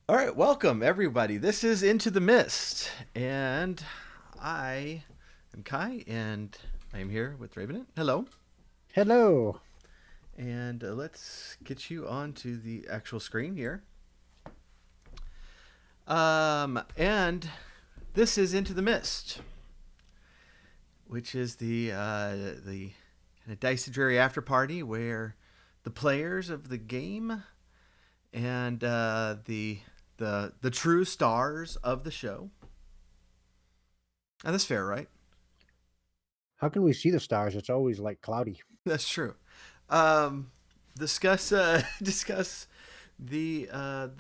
All right, welcome everybody. This is Into the Mist, and I am Kai, and I am here with Raven. Hello, Hello. and let's get you onto the actual screen here. And this is Into the Mist, which is the kind of Dice Dreary after party where the players of the game and the true stars of the show. And that's fair, right? How can we see the stars? It's always like cloudy. That's true. Um, discuss discuss the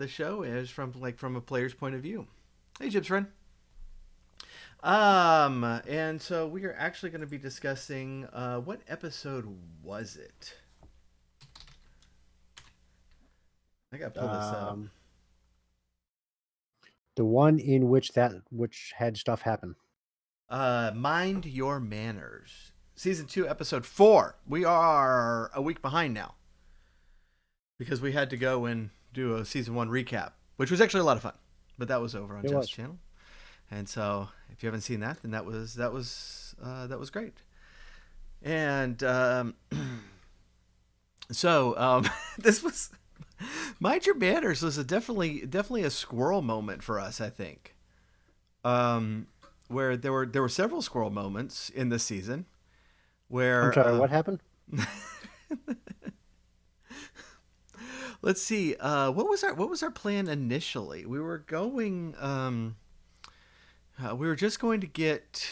show is from a player's point of view. Hey, Jib's friend. And so we are actually going to be discussing what episode was it? I got to pull this up. Um, the one in which had stuff happen. Mind Your Manners, season 2, episode 4. We are a week behind now because we had to go and do a season 1 recap, which was actually a lot of fun. But that was over on It Jeff's was. channel. And so, if you haven't seen that, then that was great. And this was Mind Your Manners was definitely a squirrel moment for us. I think, where there were several squirrel moments in this season I'm where sorry, what happened? let's see, what was our plan initially? We were just going to get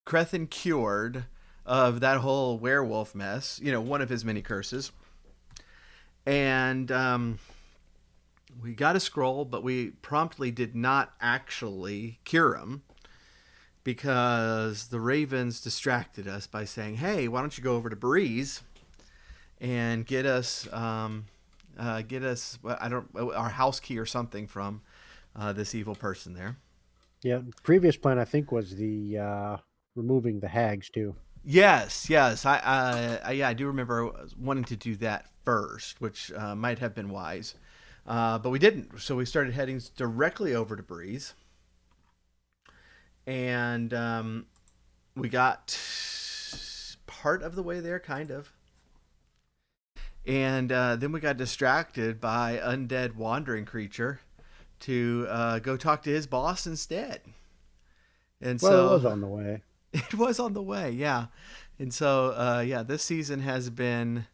Crethin cured of that whole werewolf mess, one of his many curses. And we got a scroll, but we promptly did not actually cure him because the ravens distracted us by saying, "Hey, why don't you go over to Breeze and get us I don't our house key or something from this evil person there." Yeah, previous plan I think was the removing the hags too. Yes. Yeah, I do remember wanting to do that first, which might have been wise, but we didn't. So we started heading directly over to Breeze, and we got part of the way there, kind of, and then we got distracted by undead wandering creature to go talk to his boss instead, and Well, it so was on the way. it was on the way, yeah. And so, yeah, this season has been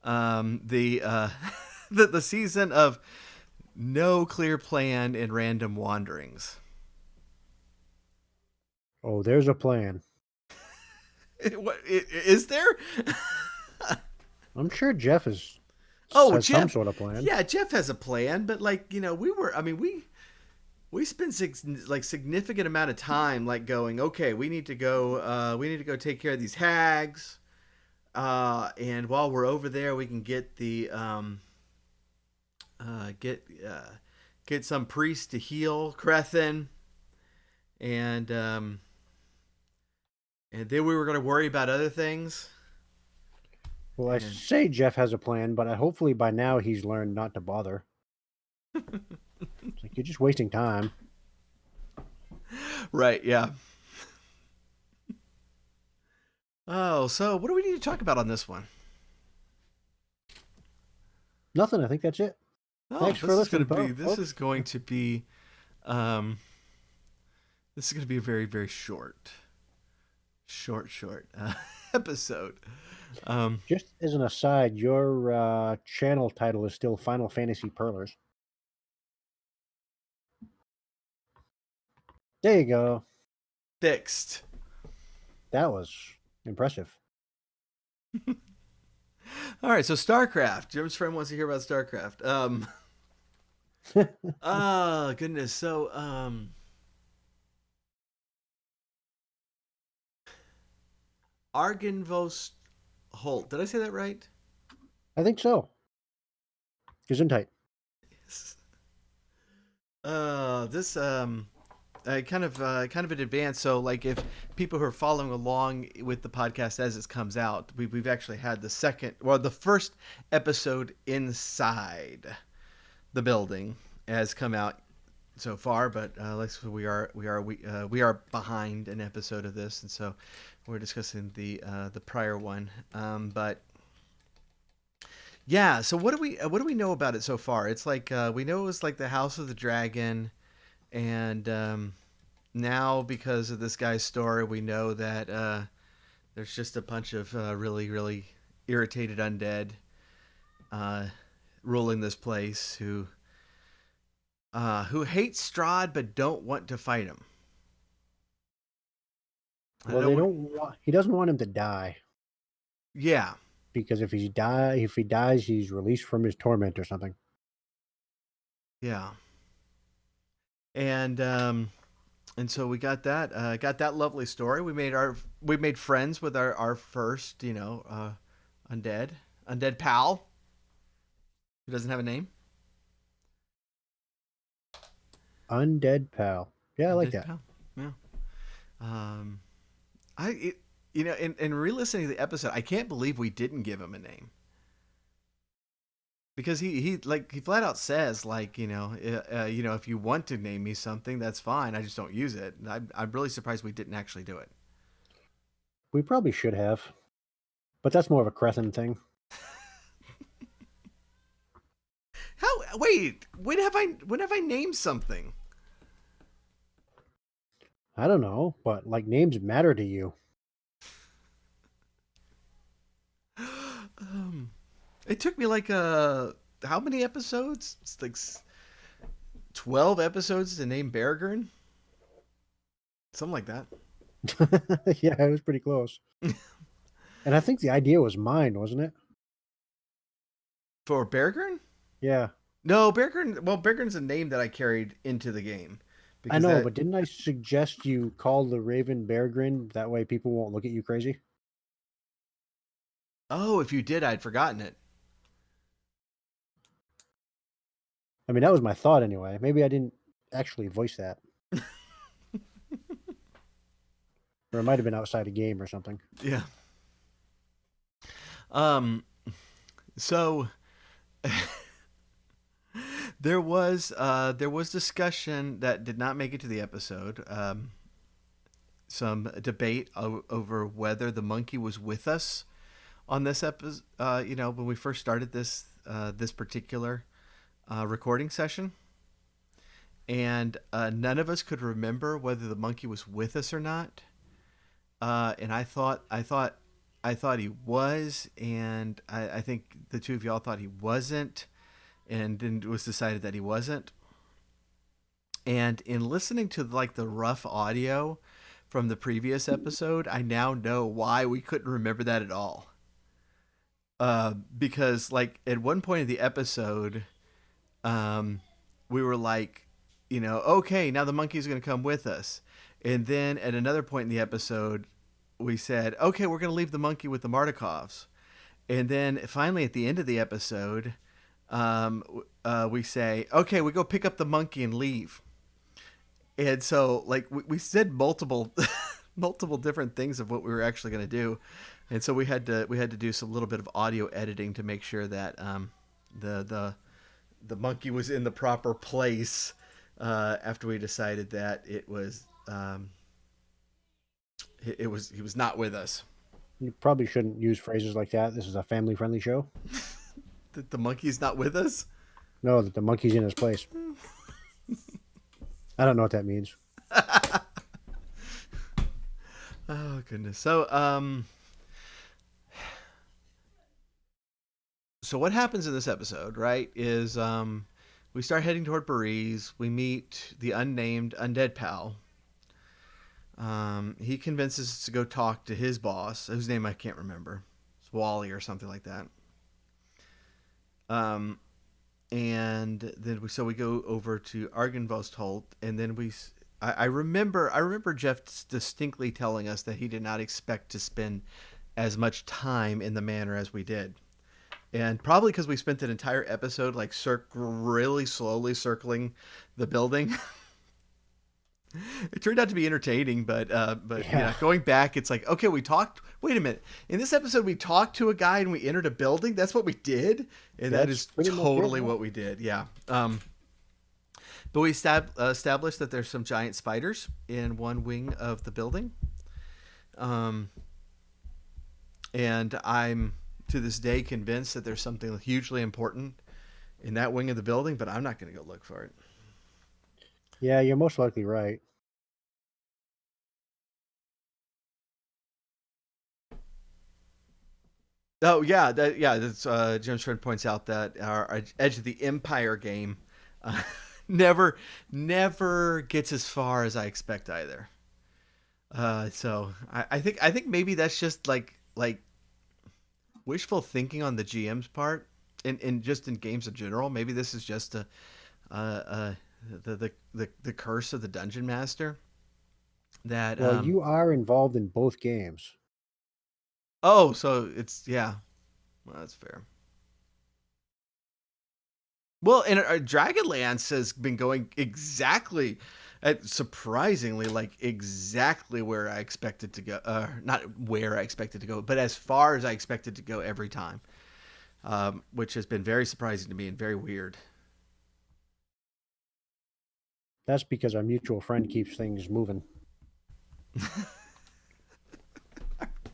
the the season of no clear plan and random wanderings. Oh, there's a plan. What is there? I'm sure Jeff Oh, has some Jeff. sort of plan. Yeah, Jeff has a plan, but we were. I mean, we spent significant amount of time going. Okay, we need to go. We need to go take care of these hags. And while we're over there, we can get the get some priest to heal Crethin, and and then we were going to worry about other things. Well, I And say Jeff has a plan, but hopefully by now he's learned not to bother. It's like you're just wasting time. right, yeah. Oh, so what do we need to talk about on this one? Nothing. I think that's it. Oh, Thanks for listening, folks. Um, this is going to be a very, very short episode. Um, Just as an aside, your channel title is still Final Fantasy Perlers. There you go. Fixed. That was impressive. All right, so StarCraft. Jim's friend wants to hear about StarCraft. Oh goodness. So, Argenvost Holt. Did I say that right? I think so. Gesundheit. This kind of in advance. So, like, if people who are following along with the podcast as it comes out, we've actually had the first episode inside the building has come out so far, but we are behind an episode of this, and so we're discussing the prior one. But yeah, so what do we know about it so far? It's like we know it was like the House of the Dragon, and now because of this guy's story, we know that there's just a bunch of really irritated undead uh, ruling this place who hate Strahd but don't want to fight him. I Well, they don't. don't want. He doesn't want him to die Yeah, because if he dies, he's released from his torment or something. yeah, and and so we got that lovely story. We made friends with our first undead undead pal who doesn't have a name. Undead pal. Yeah, I like Undead that. pal. Yeah. Um, I it, you know in re-listening to the episode, I can't believe we didn't give him a name. Because he flat out says like if you want to name me something, that's fine. I just don't use it. I'm really surprised we didn't actually do it. We probably should have, but that's more of a Crethan thing. How? Wait, when have I named something? I don't know, but like names matter to you. um, it took me like how many episodes? It's like 12 episodes to name Beargern, something like that. Yeah, it was pretty close. And I think the idea was mine, wasn't it? For Beargern? Yeah, No, Beargern. Well, Beargern's a name that I carried into the game I because know, that. but didn't I suggest you call the Raven Bear Grin? That way people won't look at you crazy. Oh, if you did, I'd forgotten it. I mean, that was my thought anyway. Maybe I didn't actually voice that, or it might have been outside a game or something. Yeah. Um. So there was discussion that did not make it to the episode. Some debate over whether the monkey was with us on this episode. When we first started this particular recording session, and none of us could remember whether the monkey was with us or not. And I thought he was, and I think the two of y'all thought he wasn't, and then it was decided that he wasn't. And in listening to like the rough audio from the previous episode, I now know why we couldn't remember that at all. Because like at one point in the episode, um, we were like, okay, now the monkey's going to come with us. And then at another point in the episode, we said, okay, we're going to leave the monkey with the Mardikovs. And then finally at the end of the episode, we say, okay, we go pick up the monkey and leave. And so like we said multiple multiple different things of what we were actually going to do. And so we had to do some little bit of audio editing to make sure that the the monkey was in the proper place after we decided that he was not with us. You probably shouldn't use phrases like that. This is a family-friendly show. That the monkey's not with us. No, that the monkey's in his place. I don't know what that means. Oh goodness. So what happens in this episode, right? Is we start heading toward Belize. We meet the unnamed undead pal. He convinces us to go talk to his boss, whose name I can't remember. It's Wally or something like that. Um, and then we go over to Argenvost, and then I remember Jeff distinctly telling us that he did not expect to spend as much time in the manor as we did, and probably because we spent an entire episode like really slowly circling the building. It turned out to be entertaining, but Yeah, going back, it's like, okay, we talked. Wait a minute. In this episode, we talked to a guy and we entered a building. That's what we did, and that that's is pretty much it. totally Yeah. what we did. Yeah. But we established that there's some giant spiders in one wing of the building. Um, and I'm to this day convinced that there's something hugely important in that wing of the building, but I'm not going to go look for it. Yeah, you're most likely right. Oh yeah, that's Jim's friend points out that our Edge of the Empire game uh, never never gets as far as I expect either. So I think maybe that's just like wishful thinking on the GM's part, and just in games in general. Maybe this is just uh the curse of the dungeon master that Well, you are involved in both games. oh, so it's yeah, well, that's fair. Well, and Dragonlance has been going exactly, surprisingly, like exactly where I expected to go. Not where I expected to go, but as far as I expected to go every time, which has been very surprising to me and very weird. That's because our mutual friend keeps things moving.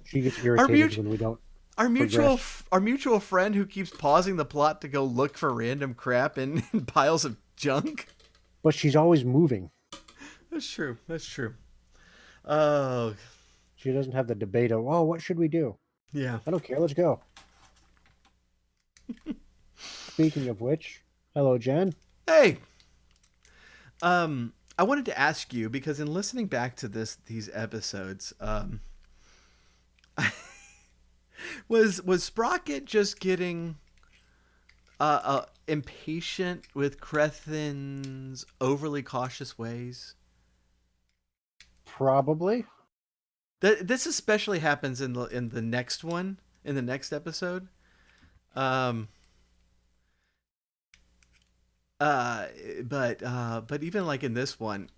She gets Our irritated mutual, when we don't our mutual, progress. our mutual friend who keeps pausing the plot to go look for random crap in piles of junk. But she's always moving. That's true. That's true. Oh, She doesn't have the debate of, oh, what should we do? yeah. I don't care. Let's go. Speaking of which, hello, Jen. Hey, I wanted to ask you because in listening back to these episodes, was Sprocket just getting impatient with Crethin's overly cautious ways? Probably. This especially happens in the next one, in the next episode. Um, uh, but even like in this one,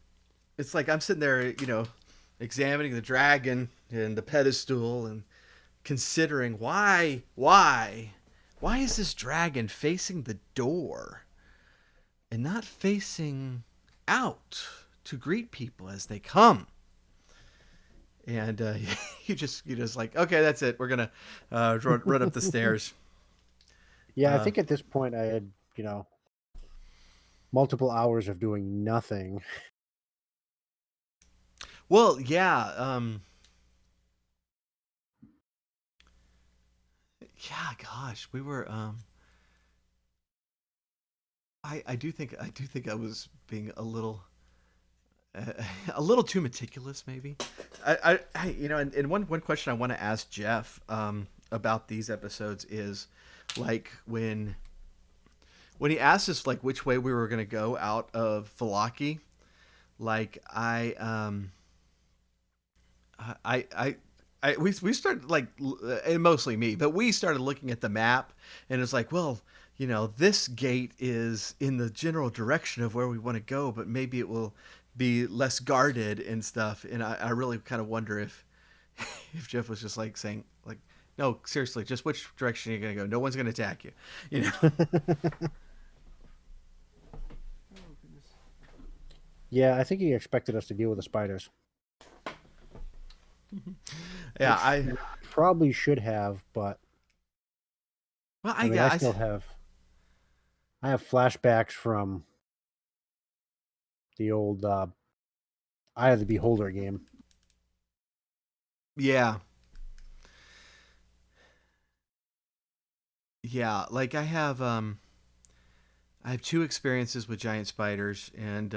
it's like I'm sitting there, examining the dragon and the pedestal and considering why is this dragon facing the door and not facing out to greet people as they come? And you just like, okay, that's it. We're gonna run up the stairs. Yeah, I Uh, think at this point I had, multiple hours of doing nothing. well, yeah, yeah. Gosh, we were. I do think I was being a little too meticulous, maybe. And one question I want to ask Jeff about these episodes is like when he asked us like which way we were going to go out of Falaki, like we started like and mostly me, but we started looking at the map and it's like, well, this gate is in the general direction of where we want to go, but maybe it will be less guarded and stuff. And I really kind of wonder if if Jeff was just like saying like, no, seriously, just which direction are you gonna go? No one's gonna attack you, you know. Yeah, I think he expected us to deal with the spiders, Yeah, which we probably should have, but well, I mean, yeah, I have flashbacks from the old Eye of the Beholder game. yeah, yeah. Like I have two experiences with giant spiders, and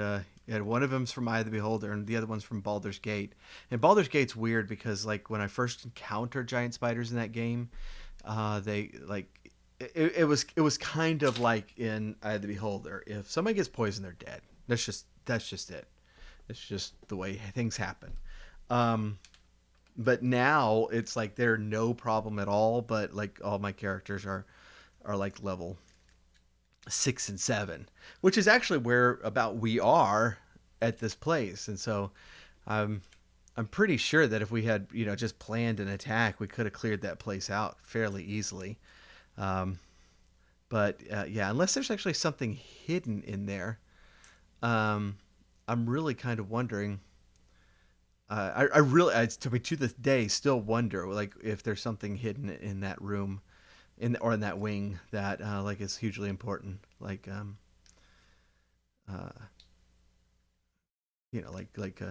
one of them's from Eye of the Beholder, and the other one's from Baldur's Gate. And Baldur's Gate's weird because like when I first encountered giant spiders in that game, they like it was kind of like in Eye of the Beholder. If somebody gets poisoned, they're dead. That's just it. It's just the way things happen. Um, but now it's like they're no problem at all. But like all my characters are like level 6 and 7, which is actually where about we are at this place, and so I'm I'm pretty sure that if we had just planned an attack, we could have cleared that place out fairly easily. Um, but yeah, unless there's actually something hidden in there, um, I'm really kind of wondering. I really, to this day, still wonder like if there's something hidden in that room, or in that wing that like is hugely important. Like uh, like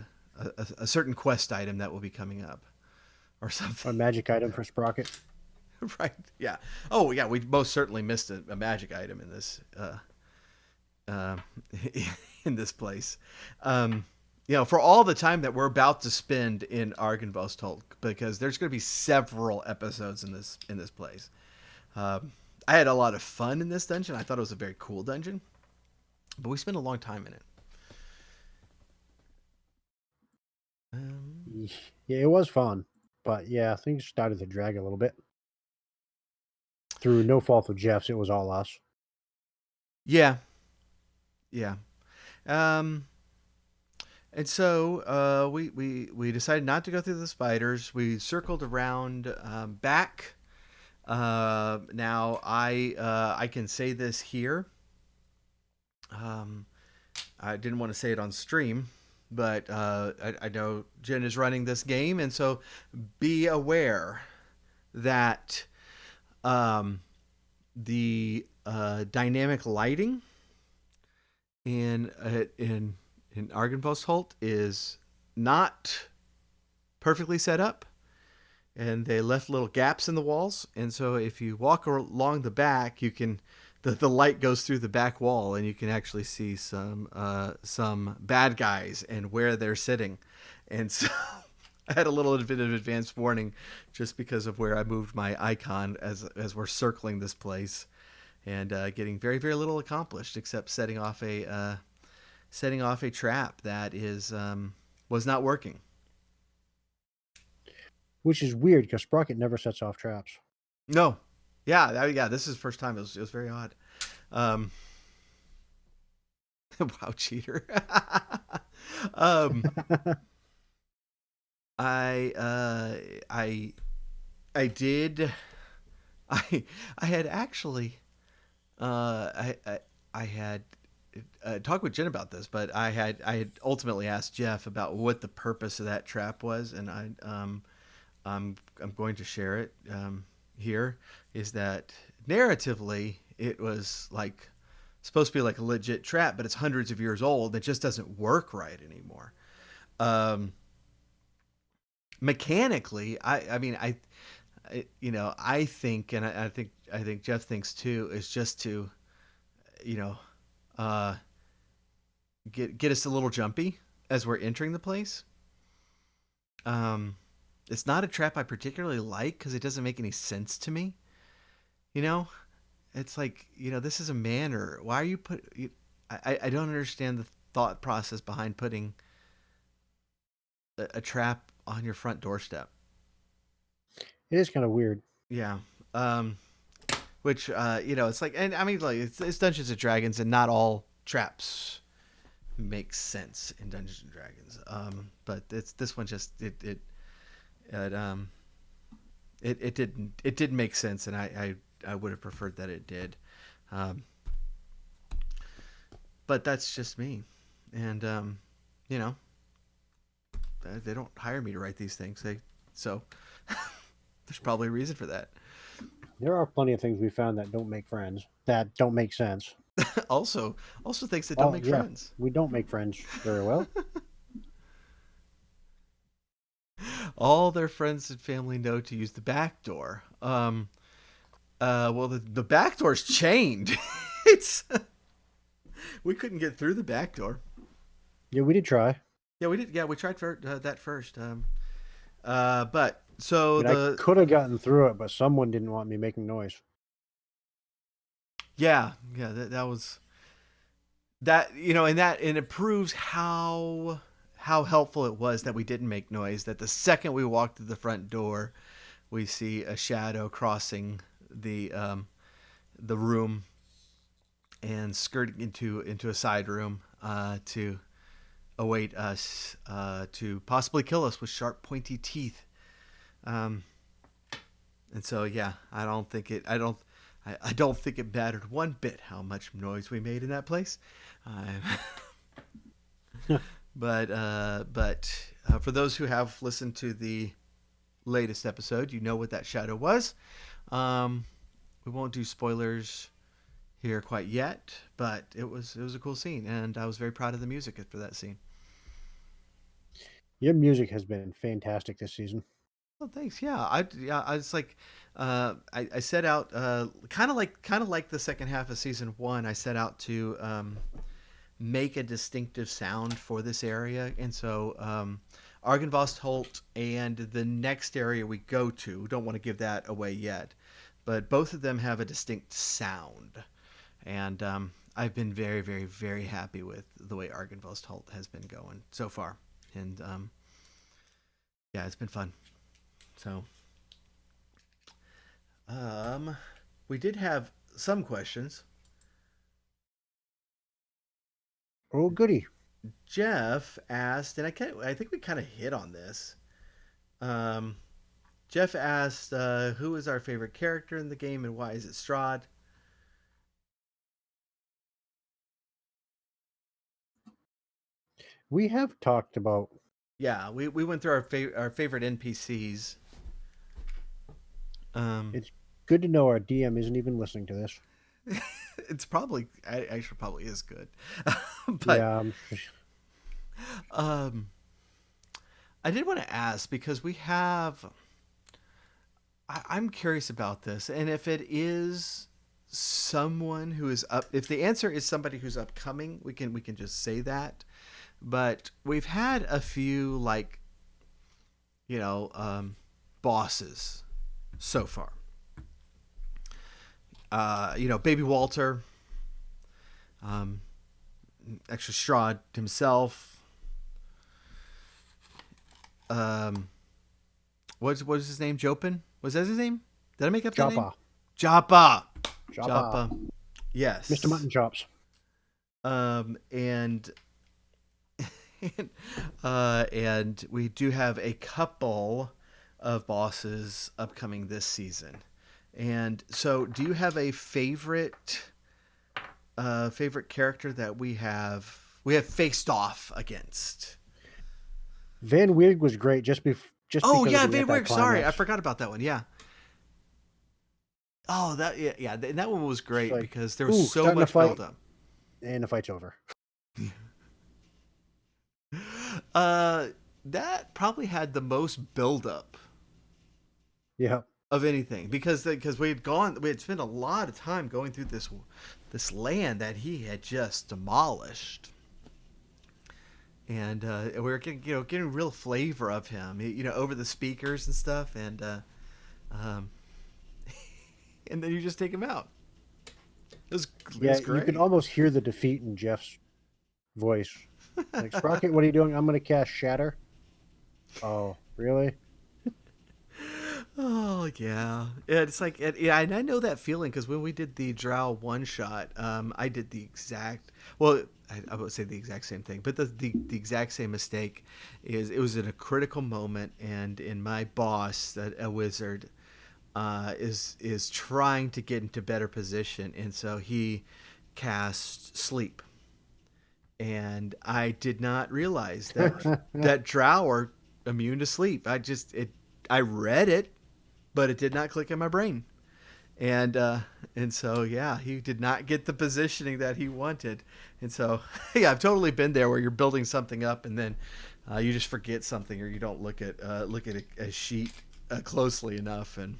a certain quest item that will be coming up or something. A magic item for Sprocket. Right? Yeah. Oh yeah, we most certainly missed a magic item in this uh, in this place. Um, for all the time that we're about to spend in Argynvostholt, because there's going to be several episodes in this place. Um, I had a lot of fun in this dungeon. I thought it was a very cool dungeon, but we spent a long time in it. Um, Yeah, it was fun, but yeah, things started to drag a little bit. Through no fault of Jeff's, it was all us. yeah, yeah. Um, and so we decided not to go through the spiders. We circled around back. Now I can say this here. Um, I didn't want to say it on stream, but I know Jen is running this game, and so be aware that um, the dynamic lighting in Argynvostholt is not perfectly set up, and they left little gaps in the walls. And so if you walk along the back, you can the light goes through the back wall, and you can actually see some bad guys and where they're sitting. And so I had a little bit of advanced warning just because of where I moved my icon as we're circling this place, and getting very very little accomplished except setting off a trap that is was not working. Which is weird because Sprocket never sets off traps. No, yeah. This is the first time. It was very odd. Um, wow, cheater. um, I I I did. I had actually I had talked with Jen about this, but I had ultimately asked Jeff about what the purpose of that trap was, and I'm going to share it here. Is that narratively it was like supposed to be like a legit trap, but it's hundreds of years old. It just doesn't work right anymore. Um, Mechanically, I mean, I think, and I think Jeff thinks too, is just to, you know, uh, get us a little jumpy as we're entering the place. Um, it's not a trap I particularly like because it doesn't make any sense to me. You know, it's like this is a manor. Why are you put? I don't understand the thought process behind putting a trap on your front doorstep. It is kind of weird. Yeah. Um, which it's like, and I mean, like it's Dungeons and Dragons, and not all traps make sense in Dungeons and Dragons. But it's this one just it um it didn't make sense, and I would have preferred that it did. Um, but that's just me, and you know they don't hire me to write these things. So there's probably a reason for that. There are plenty of things we found that don't make friends, that don't make sense. Also things that don't Oh, make yeah, friends. we don't make friends very well. All their friends and family know to use the back door. Well, the back door's chained. It's we couldn't get through the back door. Yeah, we did try. Yeah, we did. Yeah, we tried that first. But so I mean, I the could have gotten through it, but someone didn't want me making noise. yeah that was that and it proves how helpful it was that we didn't make noise. That the second we walked through the front door, we see a shadow crossing the room and skirting into a side room to await us to possibly kill us with sharp, pointy teeth. Um, and so, yeah, I don't think it. I don't think it mattered one bit how much noise we made in that place. But for those who have listened to the latest episode, you know what that shadow was. Um, we won't do spoilers here quite yet, but it was a cool scene, and I was very proud of the music for that scene. Your music has been fantastic this season. Oh, thanks. I was like, I set out kind of like the second half of season one. I set out to make a distinctive sound for this area, and so Argynvost Holt and the next area we go to. Don't want to give that away yet, but both of them have a distinct sound, and I've been very, very, very happy with the way Argynvost Holt has been going so far, and yeah, it's been fun. So, um, we did have some questions. Oh, goody. Jeff asked, and I think we kind of hit on this. Um, Jeff asked, "Who is our favorite character in the game, and why is it Strahd?" We have talked about. Yeah, we went through our favorite NPCs. Um, It's good to know our DM isn't even listening to this. it's probably actually probably is good, but Yeah, um, I did want to ask because we have. I'm curious about this, and if it is someone who is up, if the answer is somebody who's upcoming, we can just say that. But we've had a few like you know bosses so far. Baby Walter, um, extra Strahd himself. Um, what is his name? Jopin? Was that his name? Did I make up that name? Joppa. Joppa. Joppa. Joppa. Mr. Yes. Mutton Chops. And and we do have a couple of bosses upcoming this season. And so, do you have a favorite character that we have faced off against? Van Weird was great just Oh because of yeah, the Van Wick. Sorry, I anticlimax. forgot about that one. Yeah. Oh, yeah, and that one was It's great like, because there was ooh, so starting to much fight, build up. and the fight's over. Uh, that probably had the most build up Yeah. of anything because we had spent a lot of time going through this land that he had just demolished, and we were getting real flavor of him, over the speakers and stuff, um, and then you just take him out. It was Yeah, you could great. almost hear the defeat in Jeff's voice. Like, Sprocket, what are you doing? I'm going to cast Shatter. Oh, really? Oh yeah, it's like yeah, and I know that feeling because when we did the Drow one shot, I did the exact well, I would say the exact same thing, but the exact same mistake is it was in a critical moment, and in my boss, a wizard, is trying to get into better position, and so he cast sleep, and I did not realize that Drow are immune to sleep. I read it, but it did not click in my brain. And so yeah, he did not get the positioning that he wanted. And so yeah, I've totally been there where you're building something up and then you just forget something or you don't look at a sheet closely enough, and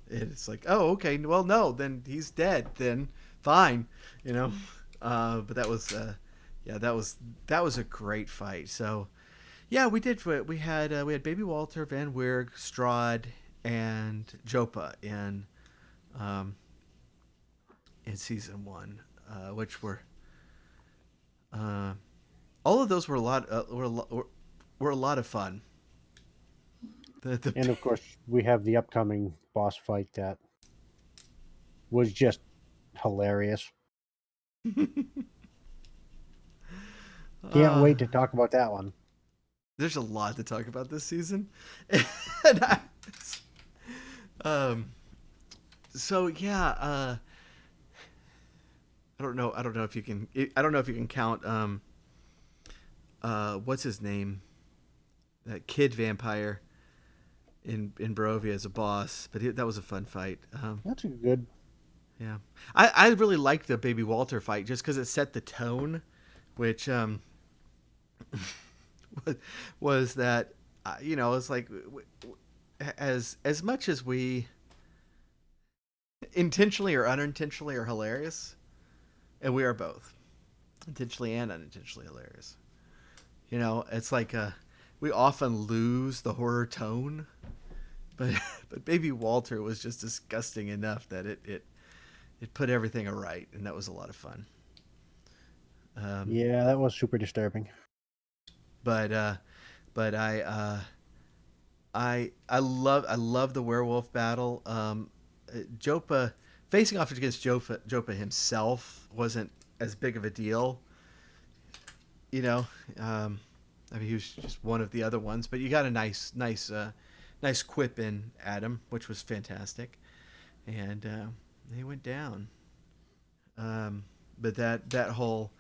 it's like, oh, okay, well, no, then he's dead. Then fine, you know. But yeah, that was a great fight. So yeah, we did. We had Baby Walter, Van Weirg, Strahd, and Jopa um, in season one, which uh, all of those were a lot were a lot of fun. The And of course, we have the upcoming boss fight that was just hilarious. Can't Uh, wait to talk about that one. there's a lot to talk about this season. and I, um, so yeah, I don't know. I don't know if you can. I don't know if you can count. What's his name? That kid vampire in Barovia as a boss, but that was a fun fight. That's a good. Yeah, I really liked the Baby Walter fight just because it set the tone, which was that it's like as much as we intentionally or unintentionally are hilarious, and we are both intentionally and unintentionally hilarious. It's like we often lose the horror tone, but but Baby Walter was just disgusting enough that it put everything right, and that was a lot of fun. Um, Yeah, that was super disturbing. but but I love the werewolf battle. Jopa facing off against Jopa himself wasn't as big of a deal, you know. Um, I mean, he was just one of the other ones, but you got a nice quip in at him, which was fantastic, and he went down. Um, but that whole,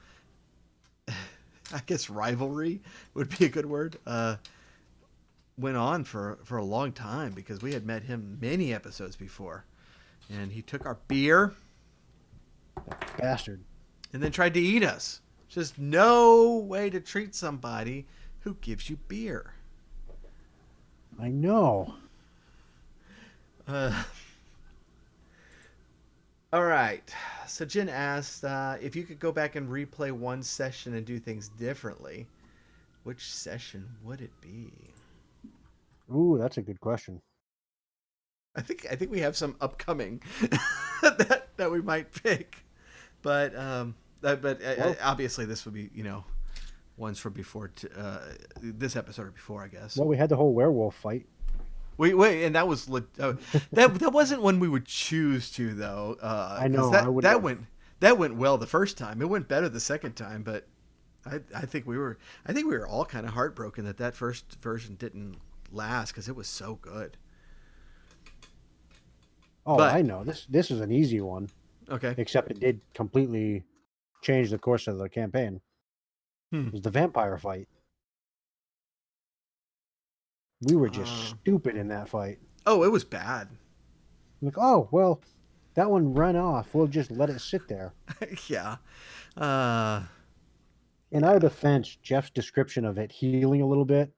I guess, rivalry would be a good word. Went on for a long time because we had met him many episodes before, and he took our beer Bastard. and then tried to eat us. Just no way to treat somebody who gives you beer. I know. Uh, all right. So Jen asked if you could go back and replay one session and do things differently, which session would it be? Ooh, that's a good question. I think we have some upcoming that we might pick, but Well, obviously this would be ones from before this episode or before, I guess. well, we had the whole werewolf fight. Wait, and that was that wasn't one we would choose to though, I because know. I would have. that went well the first time. It went better the second time, but I think we were all kind of heartbroken that first version didn't last because it was so good. Oh, But I know. This is an easy one, okay, except it did completely change the course of the campaign. hmm. It was the vampire fight. We were just uh, stupid in that fight. oh, it was bad. Like, oh well, that one ran off. We'll just let it sit there. Yeah, uh, In our yeah, defense, Jeff's description of it healing a little bit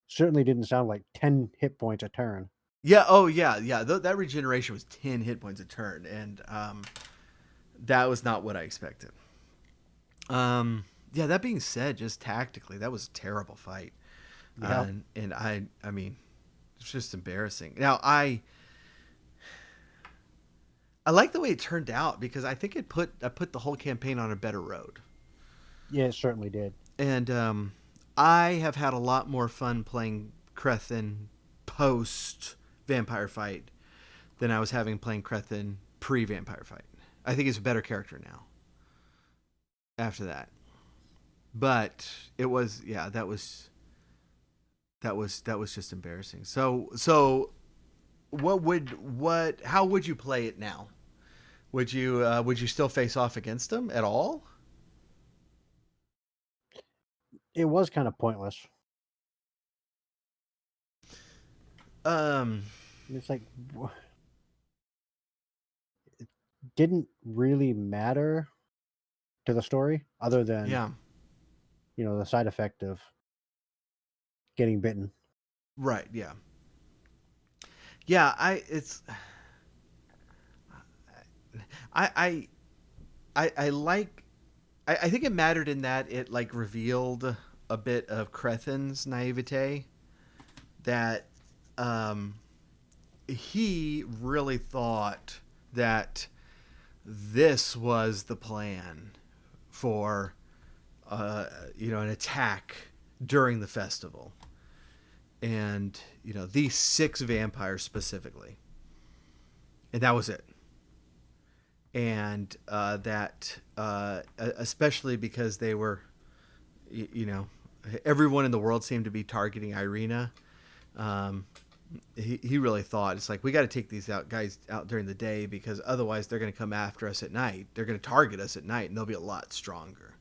certainly didn't sound like 10 hit points a turn. yeah. Oh, yeah, yeah. That regeneration was 10 hit points a turn, and that was not what I expected. Yeah. That being said, just tactically, that was a terrible fight, Yeah. and I mean, it's just embarrassing. Now I like the way it turned out because I think I put the whole campaign on a better road, Yeah, it certainly did. and I have had a lot more fun playing Crethin post vampire fight than I was having playing Crethin pre vampire fight. I think he's a better character now after that. But it was yeah, that was just embarrassing. So what how would you play it now? Would you still face off against him at all? It was kind of pointless. Um It's like, it didn't really matter to the story other than, yeah, the side effect of getting bitten. right, yeah. Yeah, I I like I think it mattered in that it like revealed a bit of Crethin's naivete that um he really thought that this was the plan for an attack during the festival, and these six vampires specifically, and that was it. And that especially because they were you know, everyone in the world seemed to be targeting Irina. Um, he really thought it's like we got to take these guys out during the day because otherwise they're going to come after us at night. They're going to target us at night, and they'll be a lot stronger.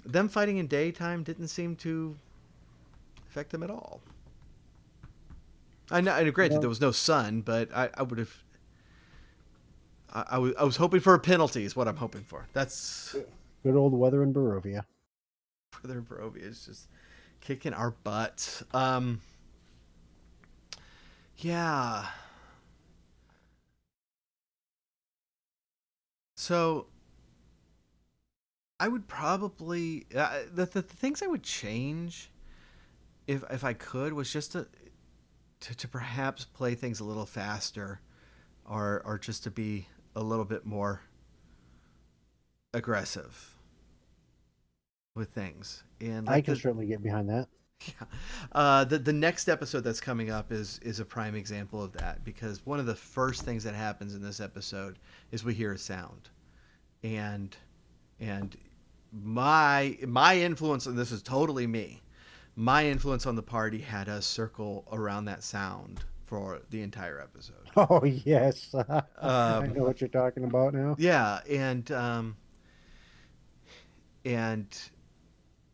Them fighting in daytime didn't seem to affect them at all. I know, and granted, there Well, was no sun, but I would have. I was hoping for a penalty. Is what I'm hoping for. That's good old weather in Barovia. Brother Barovia is just kicking our butts. Yeah. So I would probably the things I would change if I could was just to perhaps play things a little faster, or just to be a little bit more aggressive with things. And I like can the certainly get behind that. yeah, the next episode that's coming up is a prime example of that, because one of the first things that happens in this episode is we hear a sound, and and my influence, and this is totally me, my influence on the party had us circle around that sound for the entire episode. Oh yes, I Um, know what you're talking about now. yeah, and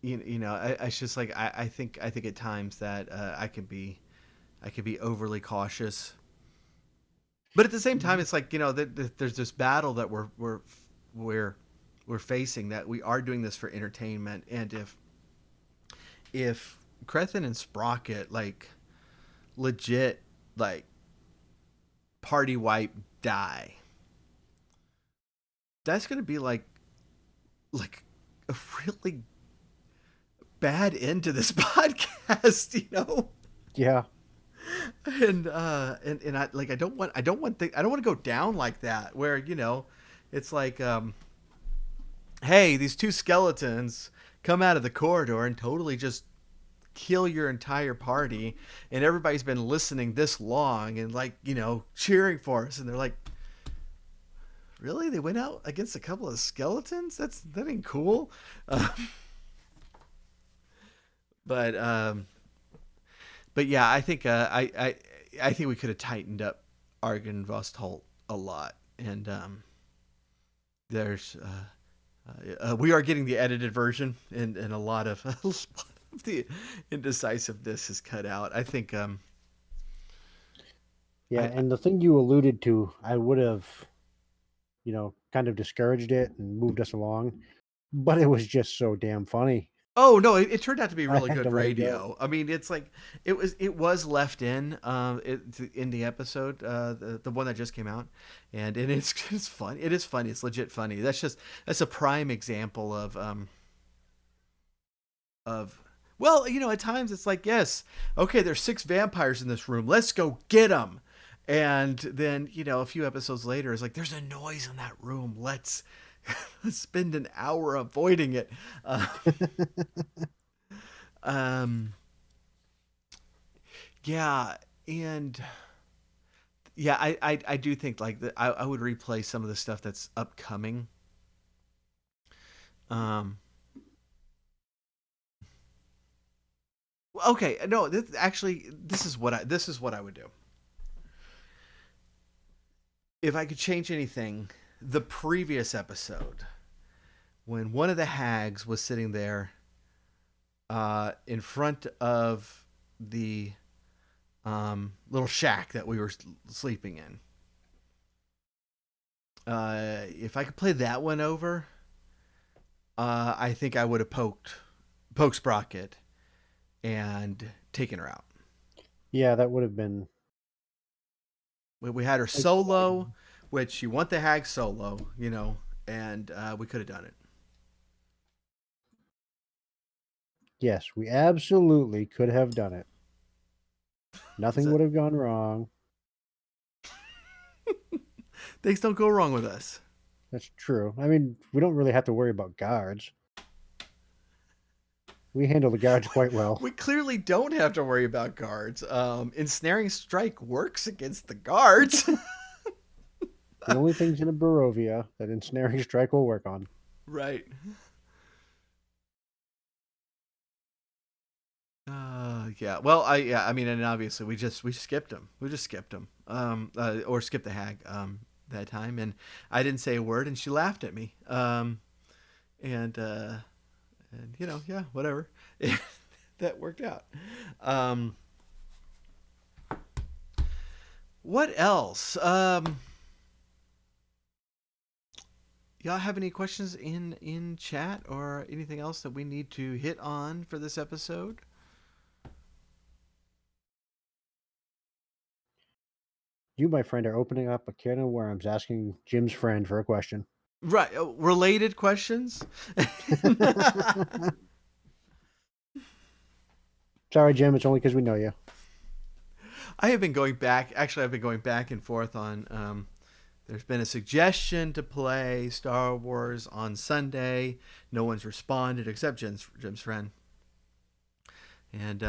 you know, I just like I think at times that I can be overly cautious, but at the same time, it's like, you know, there's this battle that we're we're facing, that we are doing this for entertainment, and if Crethin and Sprocket like legit like party wipe die, that's gonna be like a really bad end to this podcast, you know. Yeah, And I like I don't want to go down like that, where, you know, it's like hey, these two skeletons come out of the corridor and totally just kill your entire party, and everybody's been listening this long and, like, you know, cheering for us, and they're like, really, they went out against a couple of skeletons? That ain't cool. uh, but but yeah, I think I think we could have tightened up Argon Vostholt a lot, and there's we are getting the edited version, and a lot of a lot of the indecisiveness is cut out. I think yeah. I And the thing you alluded to, I would have, kind of discouraged it and moved us along, but it was just so damn funny. oh no, it turned out to be I really had to good let it go. radio. I mean, it's like it was left in in the episode, the one that just came out, and it's fun. It is funny. It's legit funny. That's a prime example of well, you know, at times it's like, yes, okay, there's 6 vampires in this room, let's go get them, and then, you know, a few episodes later it's like, there's a noise in that room, let's spend an hour avoiding it. uh, um yeah, and yeah, I do think like that I would replay some of the stuff that's upcoming. um okay, no, this is what I would do if I could change anything. The previous episode, when one of the hags was sitting there in front of the little shack that we were sleeping in, if I could play that one over, I think I would have poked Sprocket and taken her out. Yeah, that would have been We had her solo, exciting. which you want the hag solo, you know, and we could have done it. Yes, we absolutely could have done it. Is Nothing that would have gone wrong. things don't go wrong with us? That's true. I mean, we don't really have to worry about guards. We handle the guards quite well. We clearly don't have to worry about guards. Ensnaring strike works against the guards. The only things in a Barovia that ensnaring strike will work on. Right. Yeah. Well, I mean, and obviously we skipped him. We just skipped him. Or skipped the hag. That time, and I didn't say a word, and she laughed at me. And yeah, whatever. That worked out. Um, what else? Y'all have any questions in chat or anything else that we need to hit on for this episode? You, my friend, are opening up a can of worms, asking Jim's friend for a question. Right, related questions. Sorry, Jim. It's only because we know you. I have been going back. Actually, I've been going back and forth on. There's been a suggestion to play Star Wars on Sunday. No one's responded except Jim's friend. And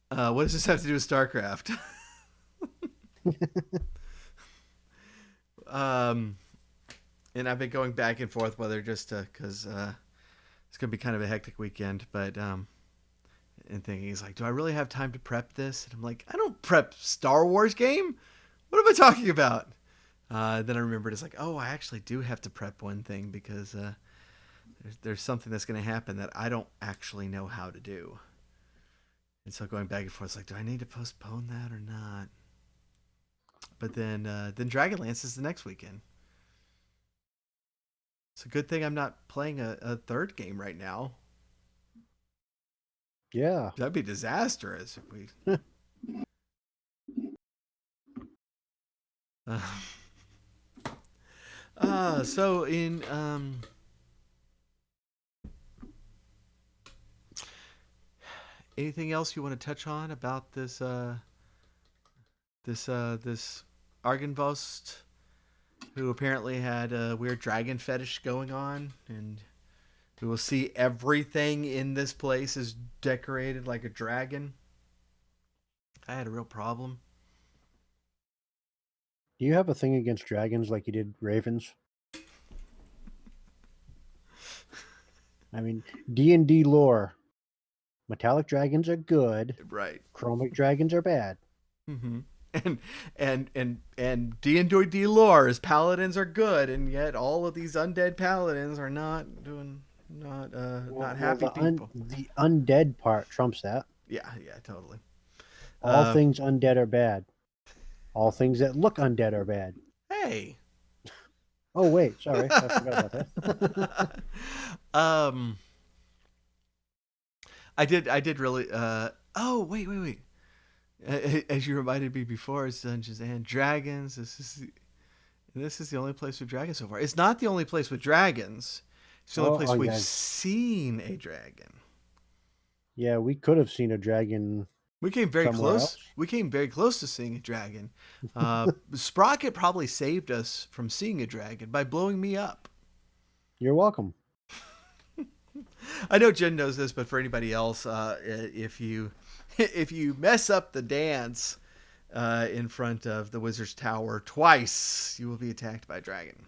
what does this have to do with StarCraft? um, and I've been going back and forth whether just because it's gonna be kind of a hectic weekend, but and thinking he's like, do I really have time to prep this? And I'm like, I don't prep Star Wars game. What am I talking about? Then I remembered it's like, oh, I actually do have to prep one thing because there's something that's going to happen that I don't actually know how to do. And so going back and forth, it's like, do I need to postpone that or not? But then Dragonlance is the next weekend. It's a good thing I'm not playing a third game right now. Yeah. That'd be disastrous if we. So in anything else you want to touch on about this this Argynvost, who apparently had a weird dragon fetish going on, and we will see everything in this place is decorated like a dragon. I had a real problem. Do you have a thing against dragons like you did ravens? I mean, D&D lore. Metallic dragons are good. Right. Chromic dragons are bad. Mm-hmm. And D&D lore is paladins are good, and yet all of these undead paladins are not doing not happy people. The undead part trumps that. Yeah, totally. All things undead are bad. All things that look undead are bad. Hey. Oh wait, sorry, I forgot about that. I did really. Oh wait. As you reminded me before, it's Dungeons and Dragons. This is the only place with dragons so far. It's not the only place with dragons. It's the only place we've seen a dragon. Yeah, we could have seen a dragon. We came very close. Else. We came very close to seeing a dragon. Sprocket probably saved us from seeing a dragon by blowing me up. You're welcome. I know Jen knows this, but for anybody else, if you mess up the dance in front of the Wizard's Tower twice, you will be attacked by a dragon.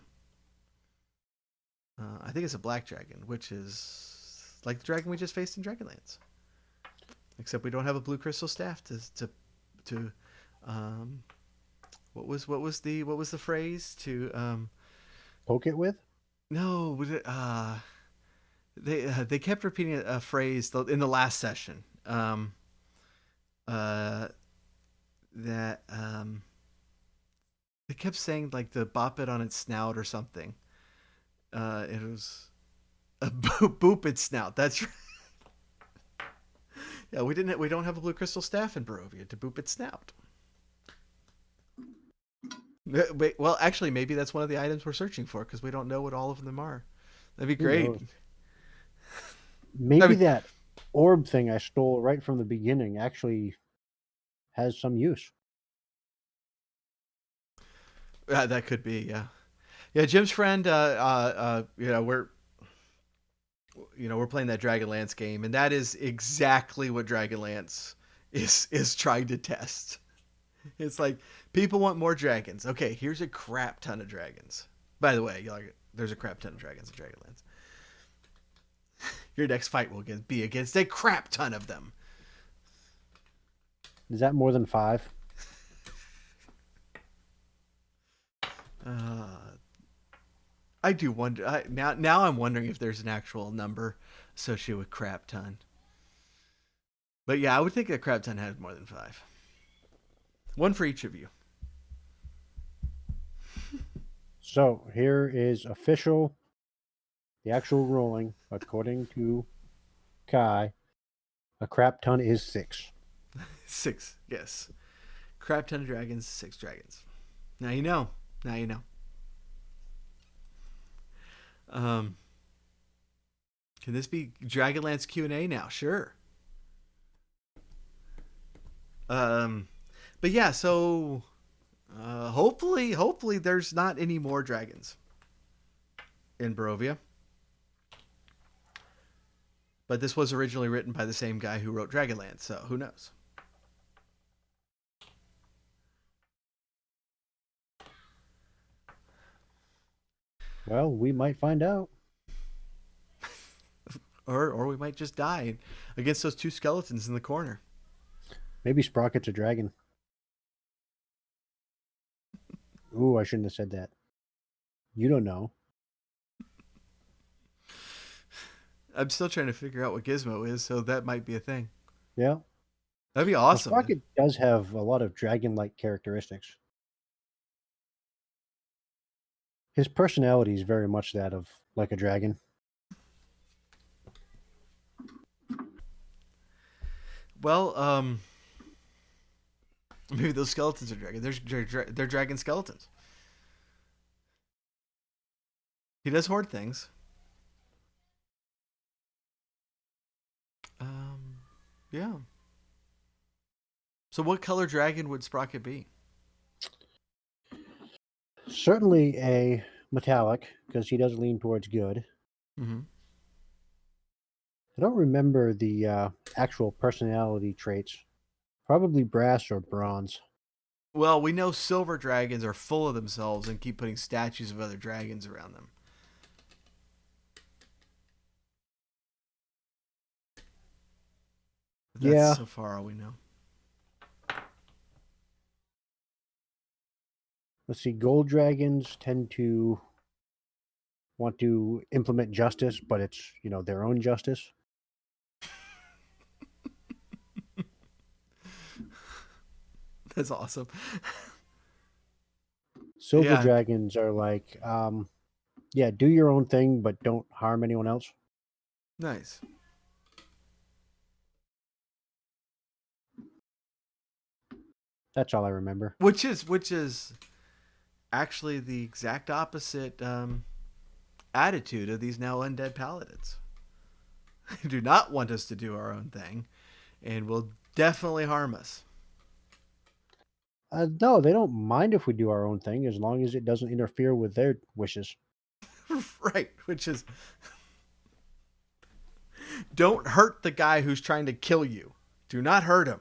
I think it's a black dragon, which is like the dragon we just faced in Dragonlance. Except we don't have a blue crystal staff to what was the phrase to poke it with? No, they kept repeating a phrase in the last session. That they kept saying like to bop it on its snout or something. It was a boop its snout. That's right. Yeah, we don't have a blue crystal staff in Barovia to boop its snout. Wait, well, actually, maybe that's one of the items we're searching for because we don't know what all of them are. That'd be great. Maybe that orb thing I stole right from the beginning actually has some use. That could be, yeah. Jim's friend. We're playing that Dragonlance game, and that is exactly what Dragonlance is trying to test. It's like people want more dragons. Okay, here's a crap ton of dragons. By the way, there's a crap ton of dragons in Dragonlance. Your next fight will be against a crap ton of them. Is that more than 5? I do wonder. Now I'm wondering if there's an actual number associated with crap ton. But yeah, I would think a crap ton has more than 5. One for each of you. So here is official, the actual ruling according to Kai. A crap ton is 6. 6, yes. Crap ton of dragons, 6 dragons. Now you know. Now you know. Um, can this be Dragonlance Q&A now? Sure. Um, but yeah, so hopefully there's not any more dragons in Barovia. But this was originally written by the same guy who wrote Dragonlance, so who knows? Well, we might find out. Or we might just die against those 2 skeletons in the corner. Maybe Sprocket's a dragon. Ooh, I shouldn't have said that. You don't know. I'm still trying to figure out what Gizmo is, so that might be a thing. Yeah. That'd be Well, awesome. Sprocket does have a lot of dragon-like characteristics. His personality is very much that of like a dragon. Well, maybe those skeletons are dragons. They're dragon skeletons. He does hoard things. Yeah. So what color dragon would Sprocket be? Certainly a metallic, because he does lean towards good. Mm-hmm. I don't remember the actual personality traits. Probably brass or bronze. Well, we know silver dragons are full of themselves and keep putting statues of other dragons around them. That's Yeah. so far all we know. Let's see. Gold dragons tend to want to implement justice, but it's, their own justice. That's awesome. Silver Yeah. dragons are like, yeah, do your own thing, but don't harm anyone else. Nice. That's all I remember. Which is actually the exact opposite attitude of these now undead paladins. They do not want us to do our own thing and will definitely harm us. No, they don't mind if we do our own thing as long as it doesn't interfere with their wishes. Right, which is don't hurt the guy who's trying to kill you. Do not hurt him.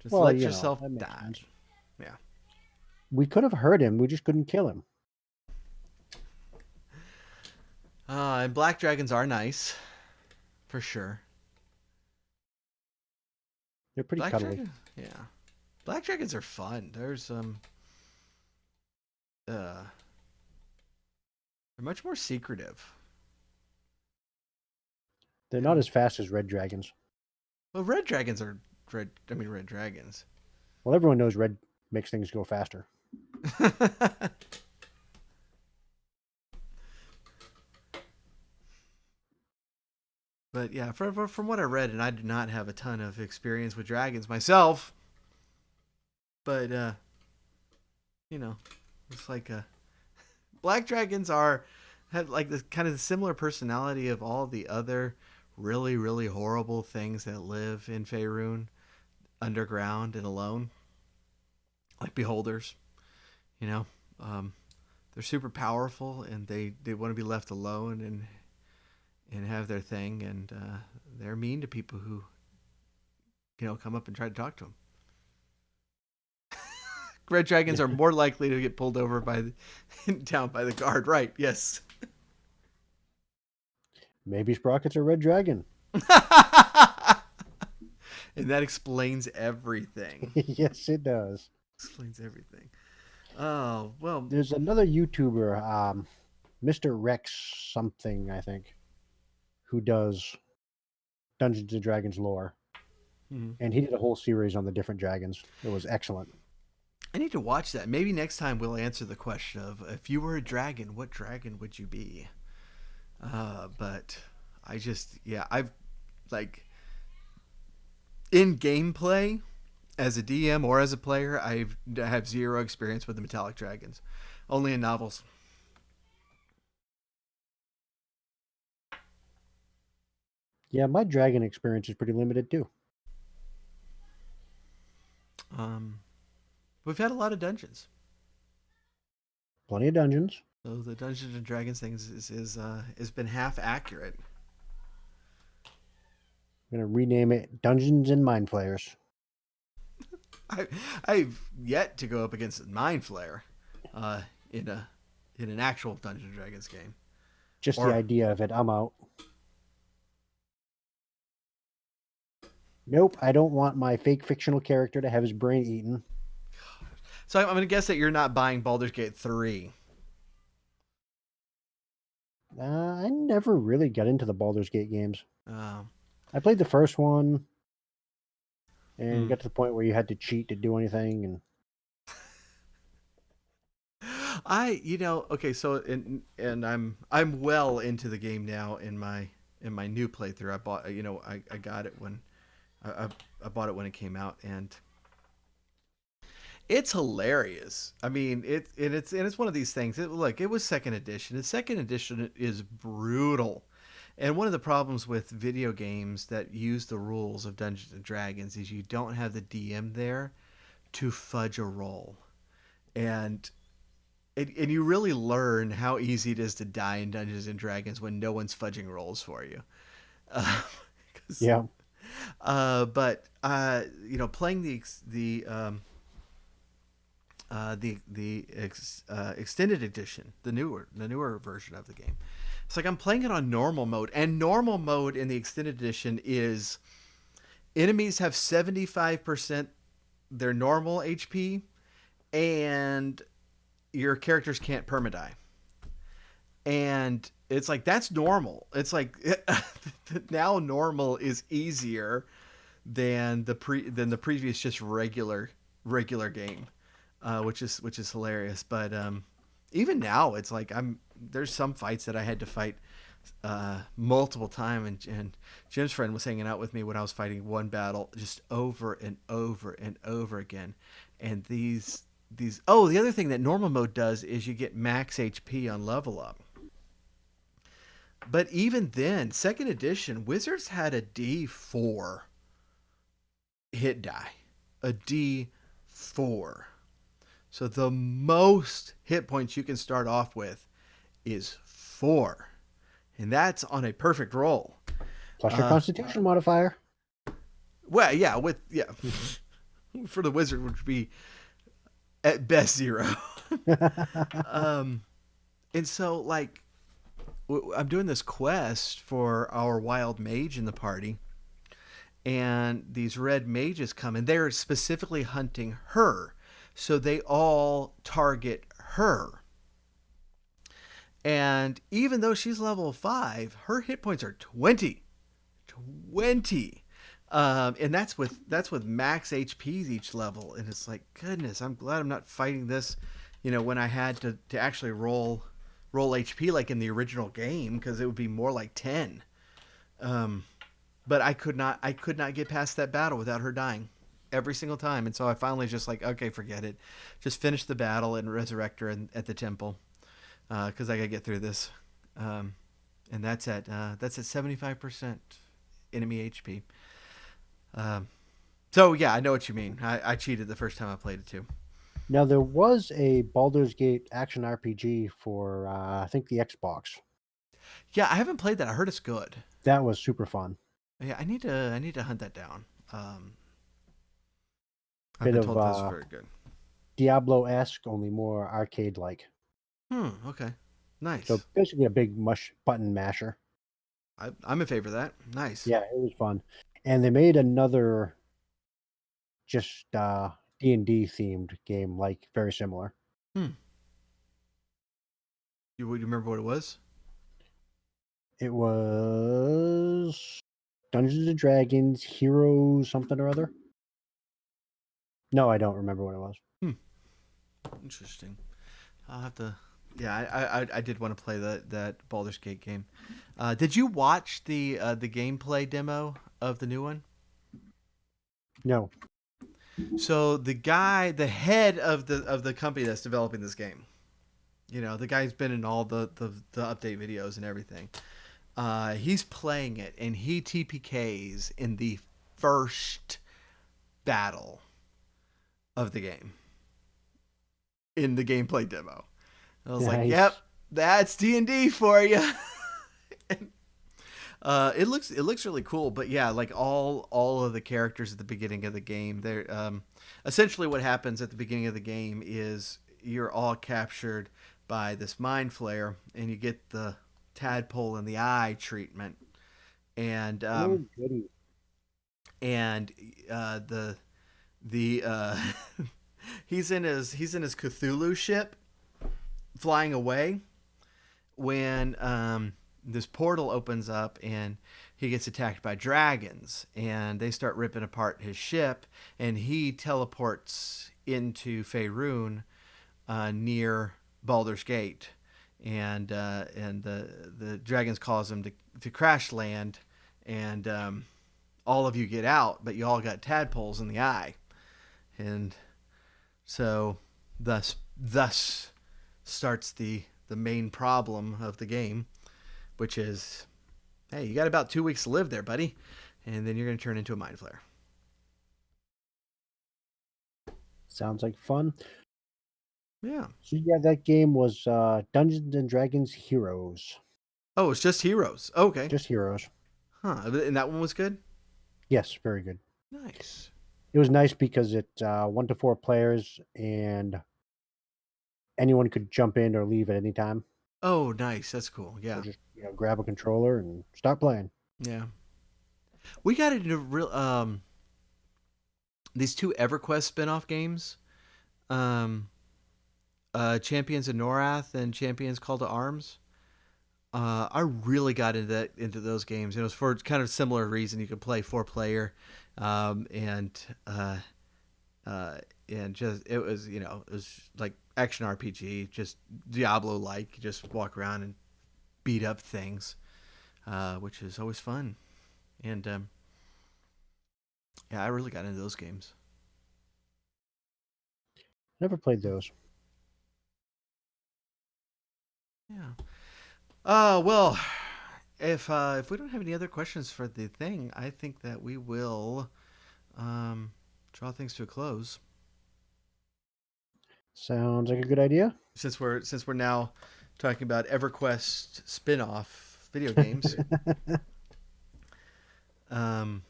Just Well, let yourself that makes die. sense. Yeah. We could have hurt him. We just couldn't kill him. And black dragons are nice, for sure. They're pretty Black cuddly. dragon, yeah. Black dragons are fun. They're much more secretive. They're Yeah. not as fast as red dragons. Well, red dragons are red dragons. Well, everyone knows red makes things go faster. But yeah, from what I read, and I do not have a ton of experience with dragons myself, but it's like black dragons have like this kind of similar personality of all the other really really horrible things that live in Faerun, underground and alone, like beholders. You know, they're super powerful and they want to be left alone and have their thing, and they're mean to people who come up and try to talk to them. Red dragons are more likely to get pulled over down by the guard, right? Yes. Maybe Sprocket's a red dragon. And that explains everything. Yes, it does. Explains everything. Oh, well. There's another YouTuber, Mr. Rex something, I think, who does Dungeons and Dragons lore, Hmm. and he did a whole series on the different dragons. It was excellent. I need to watch that. Maybe next time we'll answer the question of if you were a dragon, what dragon would you be? But I just, yeah, I've like in gameplay as a DM or as a player, I have zero experience with the metallic dragons, only in novels. Yeah, my dragon experience is pretty limited too. Um, we've had a lot of dungeons, Plenty of dungeons. so the Dungeons and Dragons thing is has been half accurate. I'm gonna rename it Dungeons and Mind Flayers. I I've yet to go up against Mind Flayer, uh, in a in an actual Dungeons and Dragons game. Just the Or idea of it, I'm out. Nope, I don't want my fake fictional character to have his brain eaten. so I'm going to guess that you're not buying Baldur's Gate 3. I never really got into the Baldur's Gate games. Um, I played the first one and hmm. got to the point where you had to cheat to do anything, and Okay, so and I'm well into the game now in my new playthrough. I bought, I got it when I, I I bought it when it came out, and it's hilarious. I mean, it's one of these things. Look, it was second edition. And second edition is brutal. And one of the problems with video games that use the rules of Dungeons and Dragons is you don't have the DM there to fudge a roll. And and you really learn how easy it is to die in Dungeons and Dragons when no one's fudging rolls for you. Uh, 'cause, yeah, but playing extended edition, the newer version of the game. It's like I'm playing it on normal mode, and normal mode in the extended edition is enemies have 75% their normal HP, and your characters can't permadie. And it's like that's normal. It's like now normal is easier than the previous just regular game, which is hilarious. But even now, it's like there's some fights that I had to fight multiple times, and Jim's friend was hanging out with me when I was fighting one battle just over and over and over again, and these the other thing that normal mode does is you get max HP on level up. But even then, second edition, Wizards had a D4 hit die. A D4. So the most hit points you can start off with is 4. And that's on a perfect roll. plus your Uh, Constitution modifier. well, yeah, for the wizard would be at best 0. um, and so like I'm doing this quest for our wild mage in the party, and these red mages come, and they're specifically hunting her, so they all target her. And even though she's level 5, her hit points are 20. And that's with max HPs each level, and it's like, goodness, I'm glad I'm not fighting this, when I had to actually roll HP like in the original game, because it would be more like 10. Um, but I could not get past that battle without her dying every single time, and so I finally just like, okay, forget it, just finish the battle and resurrect her at the temple, because I gotta get through this. Um, and that's at 75% enemy HP. Um, so yeah, I know what you mean. I cheated the first time I played it too. Now there was a Baldur's Gate action RPG for I think the Xbox. Yeah, I haven't played that. I heard it's good. That was super fun. Yeah, I need to hunt that down. I've Bit been of told that's very good. Diablo-esque, only more arcade-like. Okay. So Nice. basically a big mush button masher. I'm in favor of that. Nice. Yeah, it was fun. And they made another. just D&D themed game, like very similar. Hmm. You remember what it was? It was Dungeons and Dragons Heroes something or other. No, I don't remember what it was. Hmm. Interesting. I'll have to. Yeah, I did want to play that Baldur's Gate game. Did you watch the gameplay demo of the new one? No. So the guy, the head of the company that's developing this game, the guy's been in all the update videos and everything. He's playing it, and he TPKs in the first battle of the game in the gameplay demo. I was like, "Yep, Nice. that's D&D for you." And, it looks really cool, but yeah, like all of the characters at the beginning of the game, they're essentially what happens at the beginning of the game is you're all captured by this mind flayer, and you get the tadpole in the eye treatment, and Oh, goody. and the he's in his Cthulhu ship flying away when this portal opens up and he gets attacked by dragons and they start ripping apart his ship and he teleports into Faerun near Baldur's Gate and the dragons cause him to crash land and all of you get out but you all got tadpoles in the eye and so thus starts the main problem of the game, which is, hey, you got about 2 weeks to live there, buddy, and then you're going to turn into a mind flayer. Sounds like fun. Yeah. So yeah, that game was Dungeons and Dragons Heroes. Oh, it's just heroes. Okay. Just Heroes. Huh. And that one was good. Yes, very good. Nice. It was nice because it's 1 to 4 players and anyone could jump in or leave at any time. Oh, nice. That's cool. So Yeah. just grab a controller and start playing. Yeah. We got into real these two EverQuest spin-off games. Um Champions of Norath and Champions Call to Arms. I really got into those games. It was for kind of similar reason. You could play 4 player, um, and uh, uh, and just it was like action RPG, just Diablo like. Just walk around and beat up things, which is always fun. And yeah, I really got into those games. Never played those. Yeah. Well, if we don't have any other questions for the thing, I think that we will um, draw things to a close. Sounds like a good idea. Since we're now talking about EverQuest spin-off video games. Um,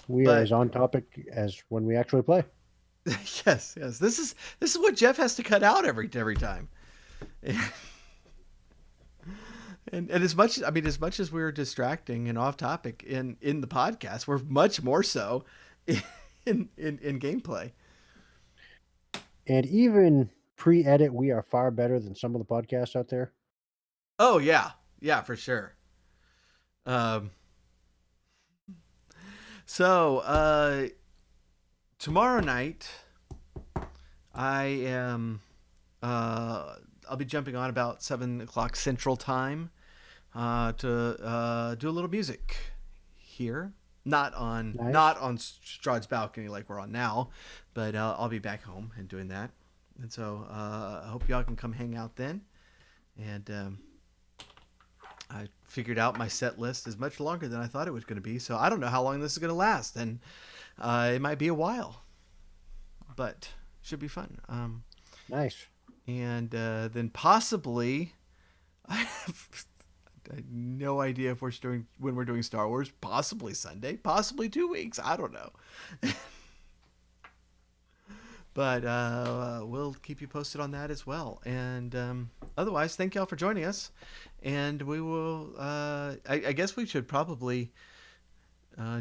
We are as but on topic as when we actually play. yes, this is what Jeff has to cut out every time. And as much as we're distracting and off topic in the podcast, we're much more so in gameplay. And even pre-edit, we are far better than some of the podcasts out there. Oh yeah, for sure. Um, so tomorrow night, I am. I'll be jumping on about 7 o'clock Central Time to do a little music here. Not on Nice. not on Strahd's balcony like we're on now, but I'll be back home and doing that. And so I hope y'all can come hang out then. And I figured out my set list is much longer than I thought it was going to be. So I don't know how long this is going to last, and it might be a while, but should be fun. Nice. And then possibly, I have no idea if we're doing when we're doing Star Wars. Possibly Sunday, possibly 2 weeks. I don't know. But we'll keep you posted on that as well. And otherwise, thank y'all for joining us. And we will. I guess we should probably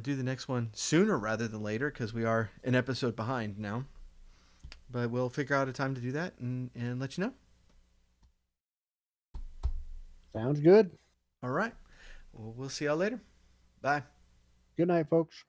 do the next one sooner rather than later because we are an episode behind now. But we'll figure out a time to do that and let you know. Sounds good. All right. Well, we'll see y'all later. Bye. Good night, folks.